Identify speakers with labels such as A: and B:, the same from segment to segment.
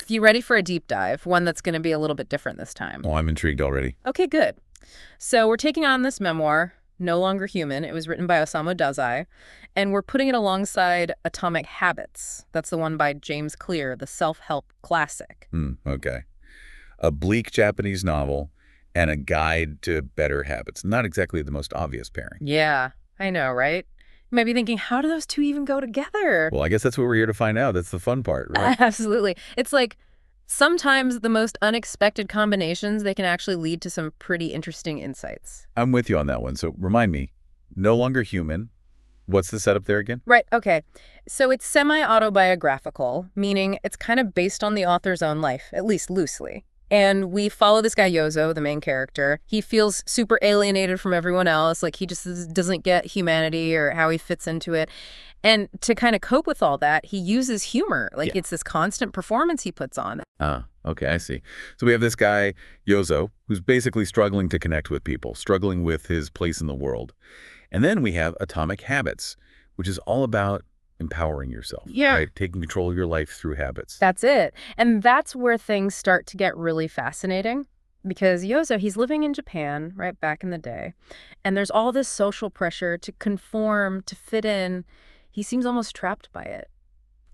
A: You ready for a deep dive? One that's going to be a little bit different this time.
B: Oh, I'm intrigued already.
A: Okay, good. So we're taking on this memoir, No Longer Human. It was written by Osamu Dazai, and we're putting it alongside Atomic Habits. That's the one by James Clear, the self-help classic.
B: Okay. A bleak Japanese novel and a guide to better habits. Not exactly the most obvious pairing.
A: Yeah, I know, right? You might be thinking, how do those two even go together?
B: Well, I guess that's what we're here to find out. That's the fun part, right?
A: Absolutely. It's like sometimes the most unexpected combinations, they can actually lead to some pretty interesting insights.
B: I'm with you on that one. So remind me, No Longer Human. What's the setup there again?
A: Right, okay. So it's semi-autobiographical, meaning it's kind of based on the author's own life, at least loosely. And we follow this guy Yozo, the main character. He feels super alienated from everyone else, like he just doesn't get humanity or how he fits into it. And to kind of cope with all that, he uses humor. Like it's this constant performance he puts on.
B: Okay, I see. So we have this guy, Yozo, who's basically struggling to connect with people, struggling with his place in the world. And then we have Atomic Habits, which is all about empowering yourself, right? Taking control of your life through habits.
A: That's it. And that's where things start to get really fascinating. Because Yozo, he's living in Japan, right, back in the day. And there's all this social pressure to conform, to fit in. He seems almost trapped by it.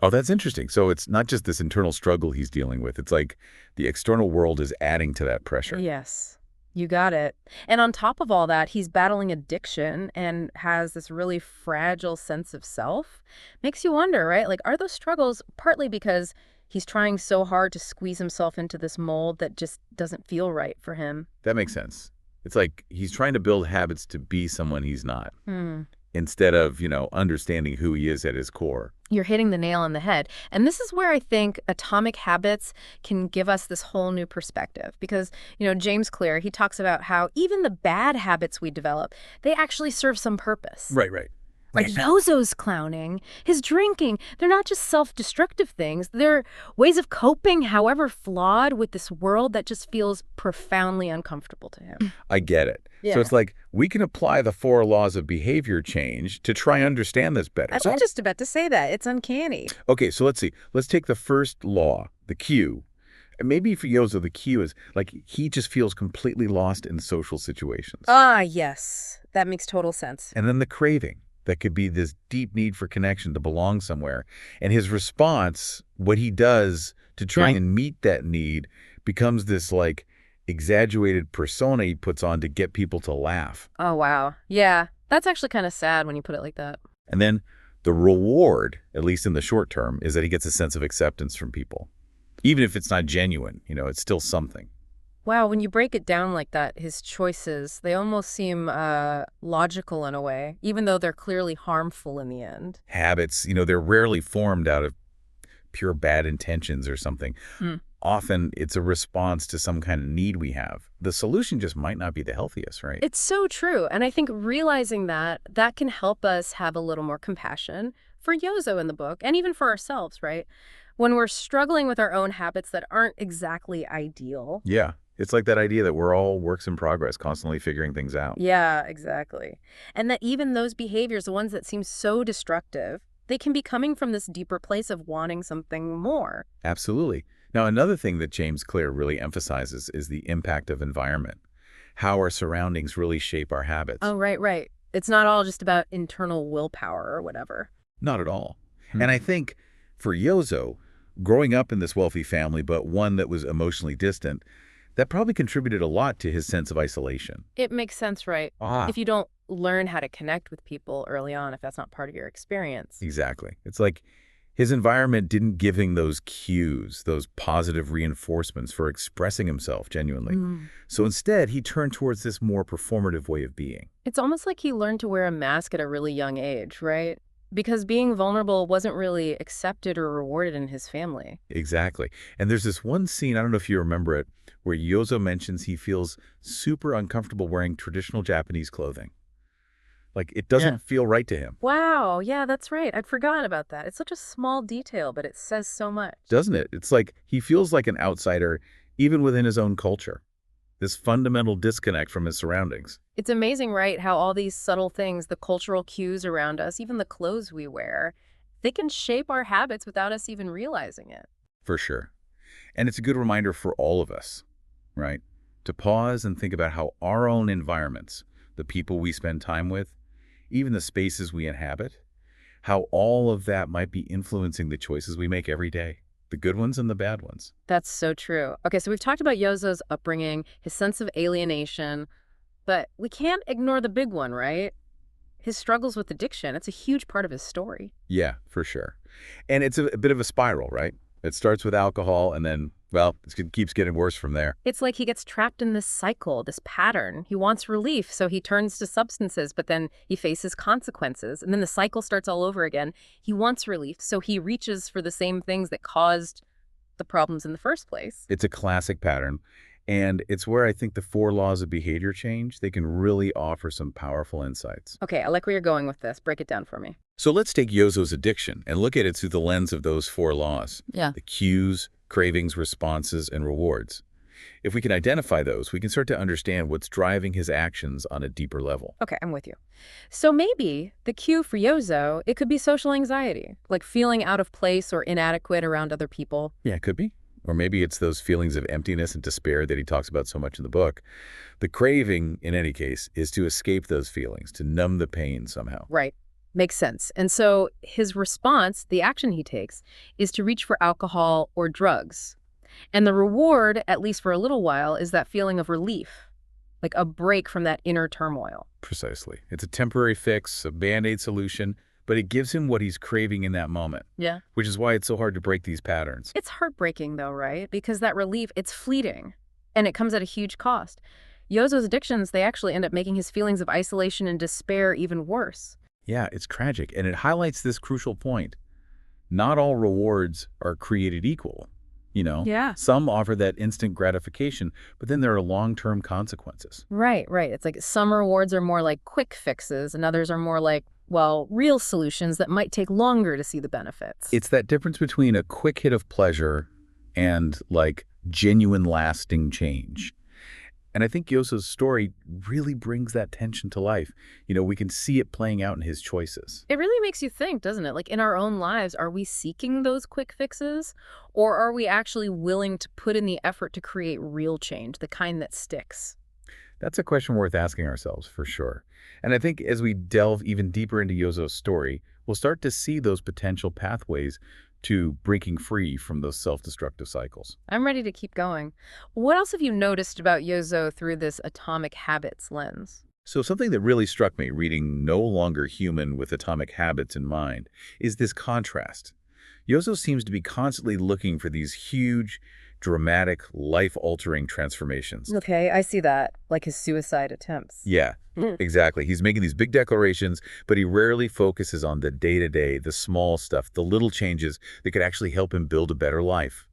B: Oh, that's interesting. So it's not just this internal struggle he's dealing with. It's like the external world is adding to that pressure.
A: Yes, you got it. And on top of all that, he's battling addiction and has this really fragile sense of self. Makes you wonder, right? Like, are those struggles partly because he's trying so hard to squeeze himself into this mold that just doesn't feel right for him?
B: That makes sense. It's like he's trying to build habits to be someone he's not.
A: Hmm.
B: Instead of, understanding who he is at his core.
A: You're hitting the nail on the head. And this is where I think Atomic Habits can give us this whole new perspective. Because, James Clear, he talks about how even the bad habits we develop, they actually serve some purpose.
B: Right.
A: Like Yozo's clowning, his drinking, they're not just self-destructive things. They're ways of coping, however flawed, with this world that just feels profoundly uncomfortable to him.
B: I get it.
A: Yeah.
B: So it's like we can apply the 4 laws of behavior change to try and understand this better.
A: I was just about to say that. It's uncanny.
B: Okay, so let's see. Let's take the first law, the cue. Maybe for Yozo, the cue is like he just feels completely lost in social situations.
A: Ah, yes. That makes total sense.
B: And then the craving. That could be this deep need for connection to belong somewhere. And his response, what he does to try and meet that need, becomes this like exaggerated persona he puts on to get people to laugh.
A: Oh, wow. Yeah, that's actually kind of sad when you put it like that.
B: And then the reward, at least in the short term, is that he gets a sense of acceptance from people. Even if it's not genuine, it's still something.
A: Wow, when you break it down like that, his choices, they almost seem logical in a way, even though they're clearly harmful in the end.
B: Habits, they're rarely formed out of pure bad intentions or something. Often it's a response to some kind of need we have. The solution just might not be the healthiest, right?
A: It's so true. And I think realizing that can help us have a little more compassion for Yozo in the book, and even for ourselves, right? When we're struggling with our own habits that aren't exactly ideal.
B: Yeah. It's like that idea that we're all works in progress, constantly figuring things out.
A: Yeah, exactly. And that even those behaviors, the ones that seem so destructive, they can be coming from this deeper place of wanting something more.
B: Absolutely. Now, another thing that James Clear really emphasizes is the impact of environment, how our surroundings really shape our habits.
A: Oh, right. It's not all just about internal willpower or whatever.
B: Not at all. And I think for Yozo, growing up in this wealthy family, but one that was emotionally distant, that probably contributed a lot to his sense of isolation.
A: It makes sense, right? If you don't learn how to connect with people early on, if that's not part of your experience.
B: Exactly. It's like his environment didn't give him those cues, those positive reinforcements for expressing himself genuinely. So instead, he turned towards this more performative way of being.
A: It's almost like he learned to wear a mask at a really young age, right? Because being vulnerable wasn't really accepted or rewarded in his family.
B: Exactly. And there's this one scene, I don't know if you remember it, where Yozo mentions he feels super uncomfortable wearing traditional Japanese clothing. Like, it doesn't feel right to him.
A: Wow, yeah, that's right. I'd forgotten about that. It's such a small detail, but it says so much.
B: Doesn't it? It's like he feels like an outsider even within his own culture. This fundamental disconnect from his surroundings.
A: It's amazing, right, how all these subtle things, the cultural cues around us, even the clothes we wear, they can shape our habits without us even realizing it.
B: For sure. And it's a good reminder for all of us, right? To pause and think about how our own environments, the people we spend time with, even the spaces we inhabit, how all of that might be influencing the choices we make every day, the good ones and the bad ones.
A: That's so true. Okay, so we've talked about Yozo's upbringing, his sense of alienation, but we can't ignore the big one, right? His struggles with addiction. It's a huge part of his story.
B: Yeah, for sure. And it's a bit of a spiral, right? It starts with alcohol and then, well, it keeps getting worse from there.
A: It's like he gets trapped in this cycle, this pattern. He wants relief, so he turns to substances, but then he faces consequences. And then the cycle starts all over again. He wants relief, so he reaches for the same things that caused the problems in the first place.
B: It's a classic pattern. And it's where I think the 4 laws of behavior change, they can really offer some powerful insights.
A: Okay, I like where you're going with this. Break it down for me.
B: So let's take Yozo's addiction and look at it through the lens of those 4 laws.
A: Yeah.
B: The cues, cravings, responses, and rewards. If we can identify those, we can start to understand what's driving his actions on a deeper level.
A: Okay, I'm with you. So maybe the cue for Yozo, it could be social anxiety, like feeling out of place or inadequate around other people.
B: Yeah, it could be. Or maybe it's those feelings of emptiness and despair that he talks about so much in the book. The craving, in any case, is to escape those feelings, to numb the pain somehow.
A: Right. Makes sense. And so his response, the action he takes, is to reach for alcohol or drugs. And the reward, at least for a little while, is that feeling of relief, like a break from that inner turmoil.
B: Precisely. It's a temporary fix, a Band-Aid solution, but it gives him what he's craving in that moment.
A: Yeah.
B: Which is why it's so hard to break these patterns.
A: It's heartbreaking, though, right? Because that relief, it's fleeting, and it comes at a huge cost. Yozo's addictions, they actually end up making his feelings of isolation and despair even worse.
B: Yeah, it's tragic, and it highlights this crucial point. Not all rewards are created equal.
A: Yeah.
B: Some offer that instant gratification, but then there are long-term consequences.
A: Right. It's like some rewards are more like quick fixes, and others are more like, well, real solutions that might take longer to see the benefits.
B: It's that difference between a quick hit of pleasure and, like, genuine lasting change. And I think Yozo's story really brings that tension to life. We can see it playing out in his choices.
A: It really makes you think, doesn't it? Like in our own lives, are we seeking those quick fixes? Or are we actually willing to put in the effort to create real change, the kind that sticks?
B: That's a question worth asking ourselves, for sure. And I think as we delve even deeper into Yozo's story, we'll start to see those potential pathways to breaking free from those self-destructive cycles.
A: I'm ready to keep going. What else have you noticed about Yozo through this Atomic Habits lens?
B: So something that really struck me reading No Longer Human with Atomic Habits in mind is this contrast. Yozo seems to be constantly looking for these huge, dramatic, life-altering transformations.
A: Okay, I see that, like his suicide attempts.
B: Yeah, exactly. He's making these big declarations, but he rarely focuses on the day-to-day, the small stuff, the little changes that could actually help him build a better life.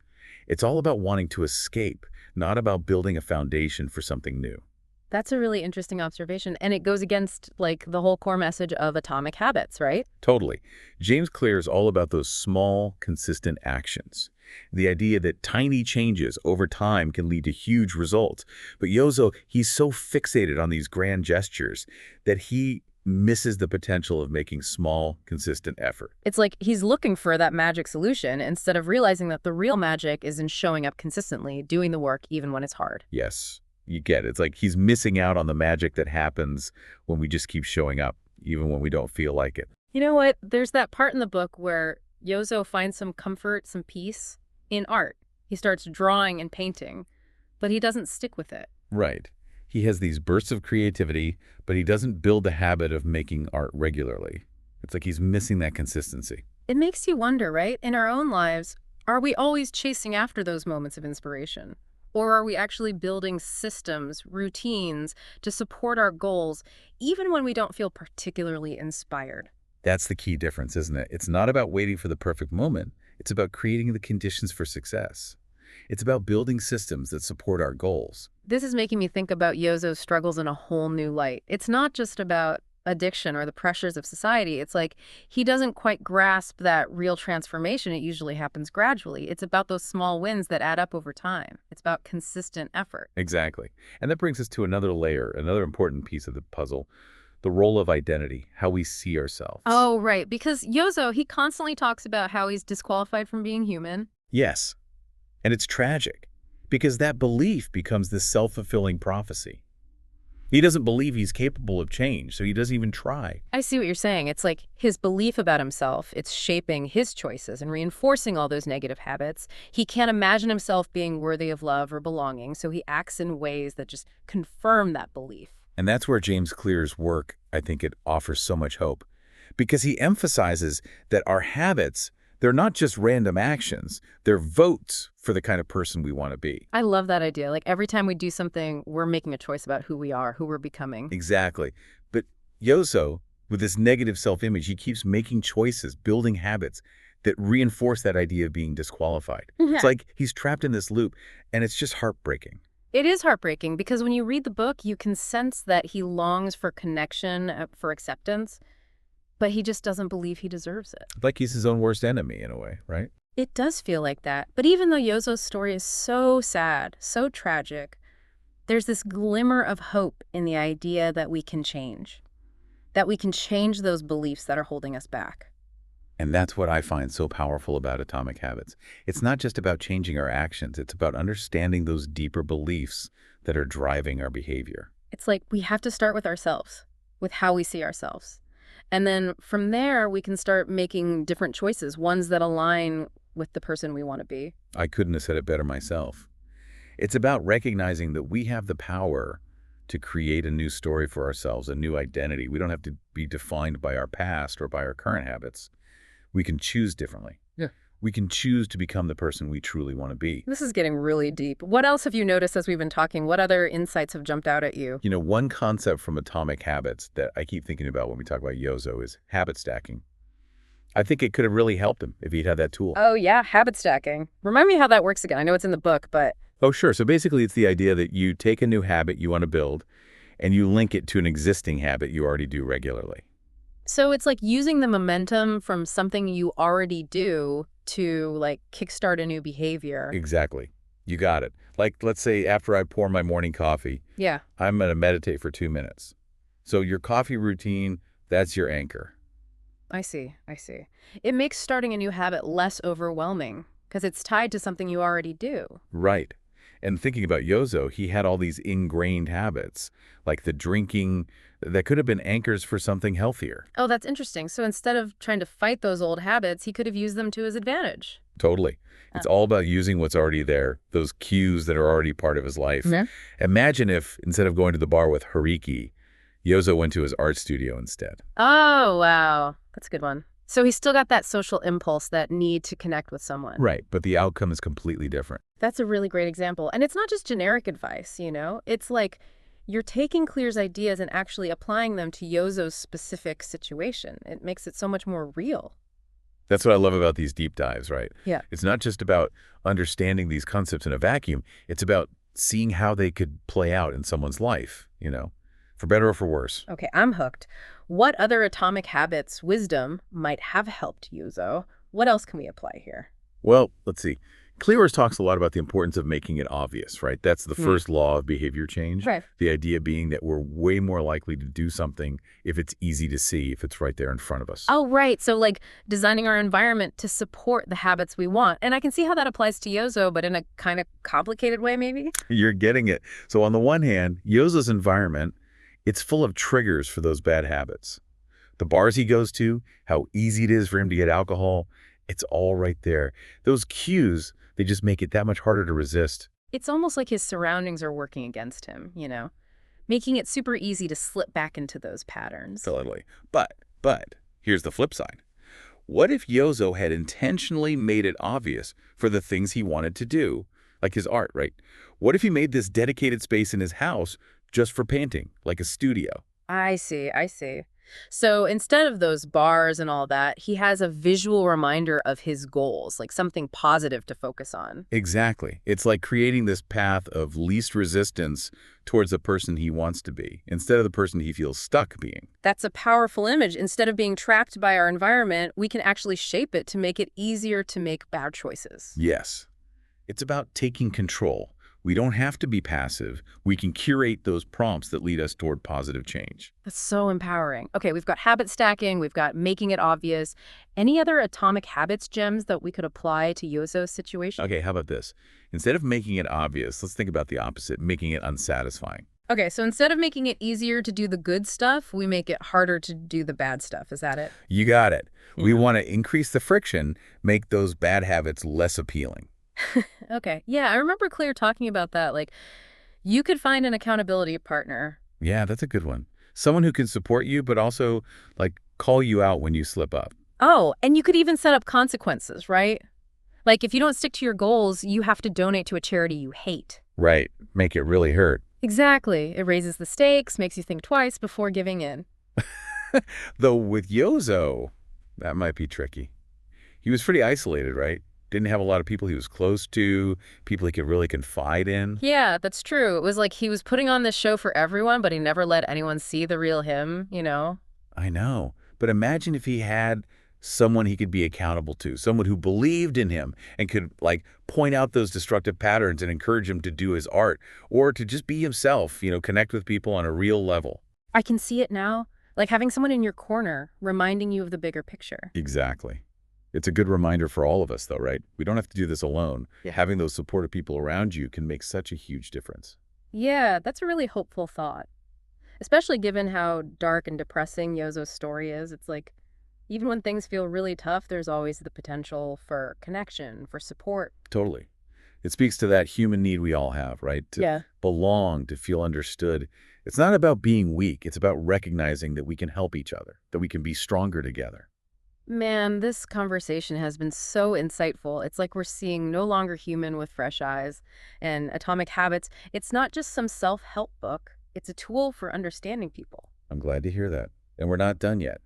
B: It's all about wanting to escape, not about building a foundation for something new.
A: That's a really interesting observation, and it goes against, like, the whole core message of Atomic Habits, right?
B: Totally. James Clear is all about those small, consistent actions. The idea that tiny changes over time can lead to huge results. But Yozo, he's so fixated on these grand gestures that he misses the potential of making small, consistent effort.
A: It's like he's looking for that magic solution instead of realizing that the real magic is in showing up consistently, doing the work even when it's hard.
B: Yes, you get it. It's like he's missing out on the magic that happens when we just keep showing up, even when we don't feel like it.
A: You know what? There's that part in the book where Yozo finds some comfort, some peace in art. He starts drawing and painting, but he doesn't stick with it.
B: Right. He has these bursts of creativity, but he doesn't build the habit of making art regularly. It's like he's missing that consistency.
A: It makes you wonder, right? In our own lives, are we always chasing after those moments of inspiration? Or are we actually building systems, routines to support our goals, even when we don't feel particularly inspired?
B: That's the key difference, isn't it? It's not about waiting for the perfect moment. It's about creating the conditions for success. It's about building systems that support our goals.
A: This is making me think about Yozo's struggles in a whole new light. It's not just about addiction or the pressures of society. It's like he doesn't quite grasp that real transformation. It usually happens gradually. It's about those small wins that add up over time. It's about consistent effort.
B: Exactly. And that brings us to another layer, another important piece of the puzzle, the role of identity, how we see ourselves.
A: Oh, right. Because Yozo, he constantly talks about how he's disqualified from being human.
B: Yes. And it's tragic because that belief becomes this self-fulfilling prophecy. He doesn't believe he's capable of change, so he doesn't even try.
A: I see what you're saying. It's like his belief about himself, it's shaping his choices and reinforcing all those negative habits. He can't imagine himself being worthy of love or belonging, so he acts in ways that just confirm that belief.
B: And that's where James Clear's work, I think it offers so much hope. Because he emphasizes that our habits, they're not just random actions, they're votes for the kind of person we want to be.
A: I love that idea. Like every time we do something, we're making a choice about who we are, who we're becoming.
B: Exactly. But Yozo, with this negative self-image, he keeps making choices, building habits that reinforce that idea of being disqualified. It's like he's trapped in this loop, and it's just heartbreaking.
A: It is heartbreaking because when you read the book, you can sense that he longs for connection, for acceptance, but he just doesn't believe he deserves it.
B: Like he's his own worst enemy in a way, right?
A: It does feel like that. But even though Yozo's story is so sad, so tragic, there's this glimmer of hope in the idea that we can change those beliefs that are holding us back.
B: And that's what I find so powerful about Atomic Habits. It's not just about changing our actions, it's about understanding those deeper beliefs that are driving our behavior.
A: It's like we have to start with ourselves, with how we see ourselves. And then from there, we can start making different choices, ones that align with the person we want to be.
B: I couldn't have said it better myself. It's about recognizing that we have the power to create a new story for ourselves, a new identity. We don't have to be defined by our past or by our current habits. We can choose differently.
C: Yeah.
B: We can choose to become the person we truly want to be.
A: This is getting really deep. What else have you noticed as we've been talking? What other insights have jumped out at you?
B: You know, one concept from Atomic Habits that I keep thinking about when we talk about Yozo is habit stacking. I think it could have really helped him if he'd had that tool.
A: Oh, yeah, habit stacking. Remind me how that works again. I know it's in the book, but...
B: Oh, sure. So basically, it's the idea that you take a new habit you want to build and you link it to an existing habit you already do regularly.
A: So it's like using the momentum from something you already do to, like, kickstart a new behavior.
B: Exactly. You got it. Like, let's say after I pour my morning coffee,
A: Yeah.
B: I'm going to meditate for 2 minutes. So your coffee routine, that's your anchor.
A: I see. It makes starting a new habit less overwhelming because it's tied to something you already do.
B: Right. And thinking about Yozo, he had all these ingrained habits, like the drinking, that could have been anchors for something healthier.
A: Oh, that's interesting. So instead of trying to fight those old habits, he could have used them to his advantage.
B: Totally. It's all about using what's already there, those cues that are already part of his life.
C: Yeah.
B: Imagine if, instead of going to the bar with Hariki, Yozo went to his art studio instead.
A: Oh, wow. That's a good one. So he's still got that social impulse, that need to connect with someone.
B: Right, but the outcome is completely different.
A: That's a really great example. And it's not just generic advice, you know? It's like you're taking Clear's ideas and actually applying them to Yozo's specific situation. It makes it so much more real.
B: That's what I love about these deep dives, right?
A: Yeah.
B: It's not just about understanding these concepts in a vacuum. It's about seeing how they could play out in someone's life, you know, for better or for worse.
A: Okay, I'm hooked. What other Atomic Habits wisdom might have helped Yozo? What else can we apply here?
B: Well, let's see. Clear talks a lot about the importance of making it obvious, right? That's the first law of behavior change.
A: Right.
B: The idea being that we're way more likely to do something if it's easy to see, if it's right there in front of us.
A: Oh, right. So like designing our environment to support the habits we want. And I can see how that applies to Yozo, but in a kind of complicated way, maybe?
B: You're getting it. So on the one hand, Yozo's environment, it's full of triggers for those bad habits. The bars he goes to, how easy it is for him to get alcohol, it's all right there. Those cues, they just make it that much harder to resist.
A: It's almost like his surroundings are working against him, you know, making it super easy to slip back into those patterns.
B: Totally. But here's the flip side. What if Yozo had intentionally made it obvious for the things he wanted to do, like his art, right? What if he made this dedicated space in his house just for painting, like a studio?
A: I see. So instead of those bars and all that, he has a visual reminder of his goals, like something positive to focus on.
B: Exactly. It's like creating this path of least resistance towards the person he wants to be, instead of the person he feels stuck being.
A: That's a powerful image. Instead of being trapped by our environment, we can actually shape it to make it easier to make bad choices.
B: Yes. It's about taking control, We don't have to be passive. We can curate those prompts that lead us toward positive change.
A: That's so empowering. Okay, we've got habit stacking, we've got making it obvious. Any other atomic habits gems that we could apply to Yozo's situation?
B: Okay, how about this? Instead of making it obvious, let's think about the opposite, making it unsatisfying.
A: Okay, so instead of making it easier to do the good stuff, we make it harder to do the bad stuff. Is that it?
B: You got it. We
A: Yeah.
B: want to increase the friction, make those bad habits less appealing.
A: Okay. Yeah, I remember Claire talking about that. Like, you could find an accountability partner.
B: Yeah, that's a good one. Someone who can support you, but also, like, call you out when you slip up.
A: Oh, and you could even set up consequences, right? Like, if you don't stick to your goals, you have to donate to a charity you hate.
B: Right. Make it really hurt.
A: Exactly. It raises the stakes, makes you think twice before giving in.
B: Though with Yozo, that might be tricky. He was pretty isolated, right? Didn't have a lot of people he was close to, people he could really confide in.
A: Yeah, that's true. It was like he was putting on this show for everyone, but he never let anyone see the real him, you know?
B: I know. But imagine if he had someone he could be accountable to, someone who believed in him and could, like, point out those destructive patterns and encourage him to do his art or to just be himself, connect with people on a real level.
A: I can see it now. Like having someone in your corner reminding you of the bigger picture.
B: Exactly. It's a good reminder for all of us, though, right? We don't have to do this alone.
A: Yeah.
B: Having those supportive people around you can make such a huge difference.
A: Yeah, that's a really hopeful thought. Especially given how dark and depressing Yozo's story is. It's like, even when things feel really tough, there's always the potential for connection, for support.
B: Totally. It speaks to that human need we all have, right? To
A: Yeah.
B: belong, to feel understood. It's not about being weak. It's about recognizing that we can help each other, that we can be stronger together.
A: Man, this conversation has been so insightful. It's like we're seeing No Longer Human with fresh eyes. And Atomic Habits, it's not just some self-help book. It's a tool for understanding people.
B: I'm glad to hear that. And we're not done yet.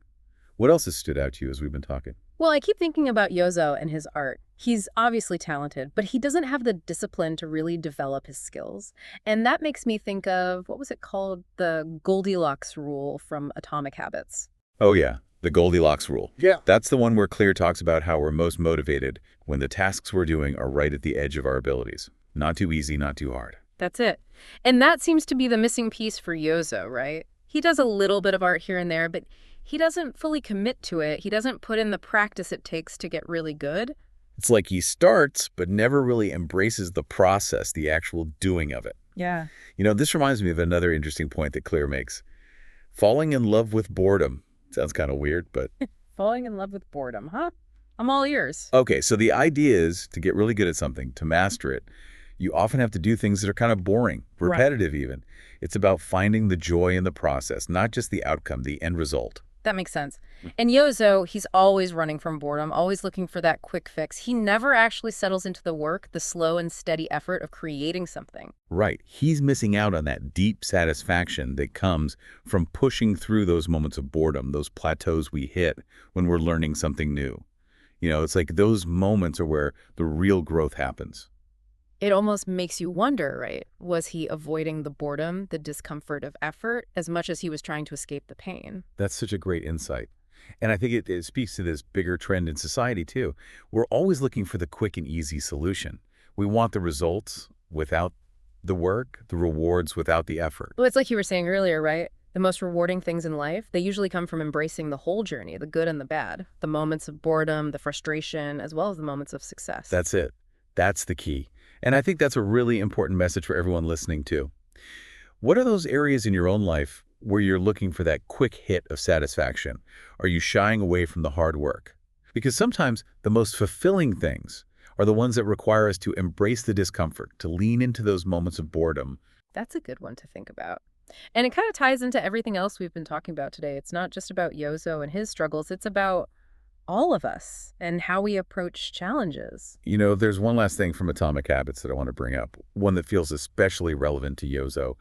B: What else has stood out to you as we've been talking?
A: Well, I keep thinking about Yozo and his art. He's obviously talented, but he doesn't have the discipline to really develop his skills. And that makes me think of, what was it called? The Goldilocks rule from Atomic Habits.
B: Oh, yeah. The Goldilocks rule.
C: Yeah.
B: That's the one where Clear talks about how we're most motivated when the tasks we're doing are right at the edge of our abilities. Not too easy, not too hard.
A: That's it. And that seems to be the missing piece for Yozo, right? He does a little bit of art here and there, but he doesn't fully commit to it. He doesn't put in the practice it takes to get really good.
B: It's like he starts, but never really embraces the process, the actual doing of it.
A: Yeah.
B: This reminds me of another interesting point that Clear makes. Falling in love with boredom. Sounds kind of weird, but...
A: Falling in love with boredom, huh? I'm all ears.
B: Okay, so the idea is to get really good at something, to master it, you often have to do things that are kind of boring,
A: Right.
B: repetitive even. It's about finding the joy in the process, not just the outcome, the end result.
A: That makes sense. And Yozo, he's always running from boredom, always looking for that quick fix. He never actually settles into the work, the slow and steady effort of creating something.
B: Right. He's missing out on that deep satisfaction that comes from pushing through those moments of boredom, those plateaus we hit when we're learning something new. It's like those moments are where the real growth happens.
A: It almost makes you wonder, right? Was he avoiding the boredom, the discomfort of effort, as much as he was trying to escape the pain?
B: That's such a great insight. And I think it speaks to this bigger trend in society, too. We're always looking for the quick and easy solution. We want the results without the work, the rewards without the effort.
A: Well, it's like you were saying earlier, right? The most rewarding things in life, they usually come from embracing the whole journey, the good and the bad, the moments of boredom, the frustration, as well as the moments of success.
B: That's it. That's the key. And I think that's a really important message for everyone listening, too. What are those areas in your own life where you're looking for that quick hit of satisfaction? Are you shying away from the hard work? Because sometimes the most fulfilling things are the ones that require us to embrace the discomfort, to lean into those moments of boredom.
A: That's a good one to think about. And it kind of ties into everything else we've been talking about today. It's not just about Yozo and his struggles. It's about all of us and how we approach challenges.
B: There's one last thing from Atomic Habits that I want to bring up, one that feels especially relevant to Yozo.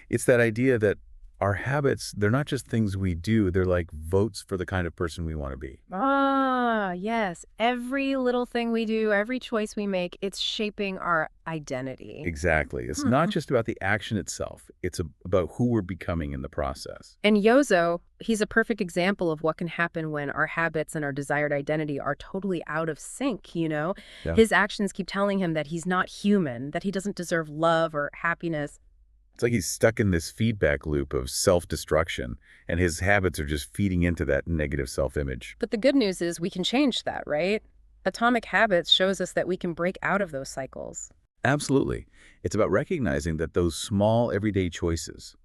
B: It's that idea that our habits, they're not just things we do, they're like votes for the kind of person we want to be.
A: Ah, yes. Every little thing we do, every choice we make, it's shaping our identity.
B: Exactly. It's not just about the action itself, it's about who we're becoming in the process.
A: And Yozo, he's a perfect example of what can happen when our habits and our desired identity are totally out of sync, you know?
B: Yeah.
A: His actions keep telling him that he's not human, that he doesn't deserve love or happiness.
B: It's like he's stuck in this feedback loop of self-destruction, and his habits are just feeding into that negative self-image.
A: But the good news is we can change that, right? Atomic Habits shows us that we can break out of those cycles.
B: Absolutely. It's about recognizing that those small everyday choices,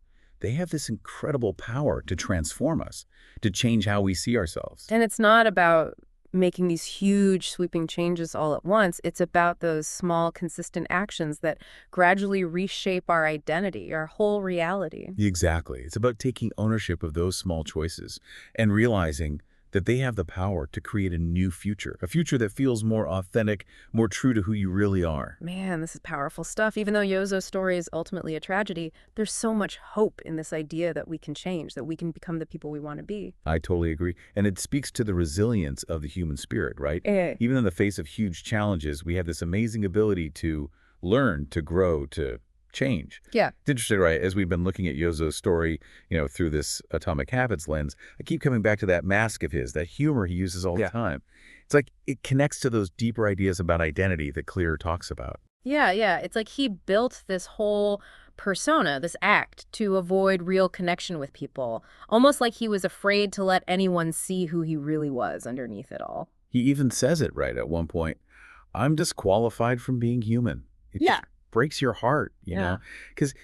B: they have this incredible power to transform us, to change how we see ourselves.
A: And it's not about making these huge sweeping changes all at once. It's about those small, consistent actions that gradually reshape our identity, our whole reality.
B: Exactly. It's about taking ownership of those small choices and realizing that they have the power to create a future that feels more authentic, more true to who you really are.
A: Man, this is powerful stuff. Even though Yozo's story is ultimately a tragedy, there's so much hope in this idea that we can change, that we can become the people we want to be.
B: I totally agree. And it speaks to the resilience of the human spirit, right? Even in the face of huge challenges, we have this amazing ability to learn, to grow, to change.
A: Yeah.
B: It's interesting, right? As we've been looking at Yozo's story, through this Atomic Habits lens, I keep coming back to that mask of his, that humor he uses all the time. It's like it connects to those deeper ideas about identity that Clear talks about.
A: Yeah. It's like he built this whole persona, this act, to avoid real connection with people. Almost like he was afraid to let anyone see who he really was underneath it all.
B: He even says it right at one point, I'm disqualified from being human. It
A: Yeah.
B: just breaks your heart, because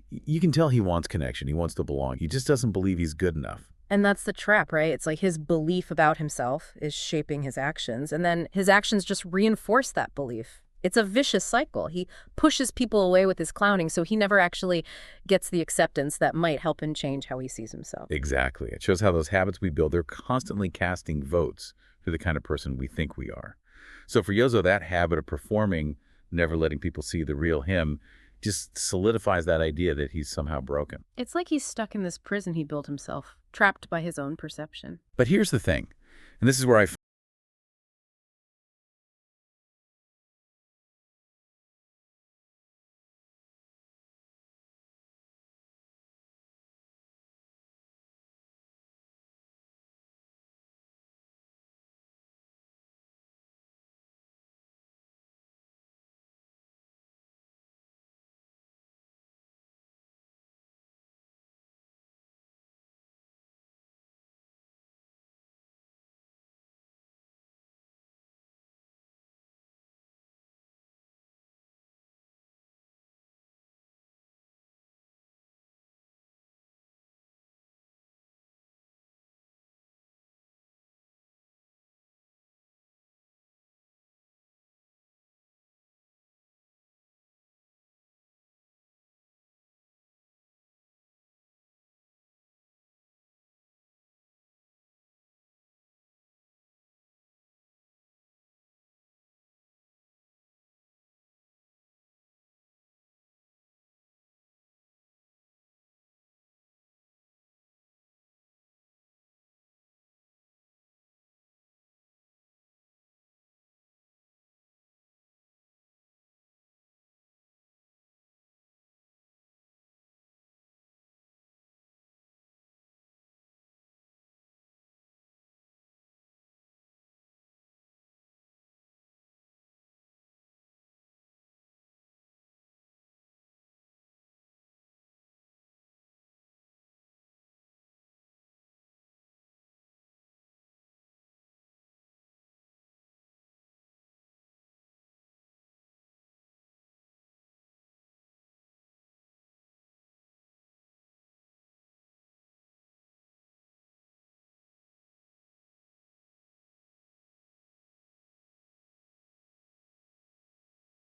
B: you can tell he wants connection. He wants to belong. He just doesn't believe he's good enough.
A: And that's the trap, right? It's like his belief about himself is shaping his actions, and then his actions just reinforce that belief. It's a vicious cycle. He pushes people away with his clowning, so he never actually gets the acceptance that might help him change how he sees himself.
B: Exactly. It shows how those habits we build, they're constantly casting votes for the kind of person we think we are. So for Yozo, that habit of performing, never letting people see the real him, just solidifies that idea that he's somehow broken.
A: It's like he's stuck in this prison he built himself, trapped by his own perception.
B: But here's the thing, and this is where I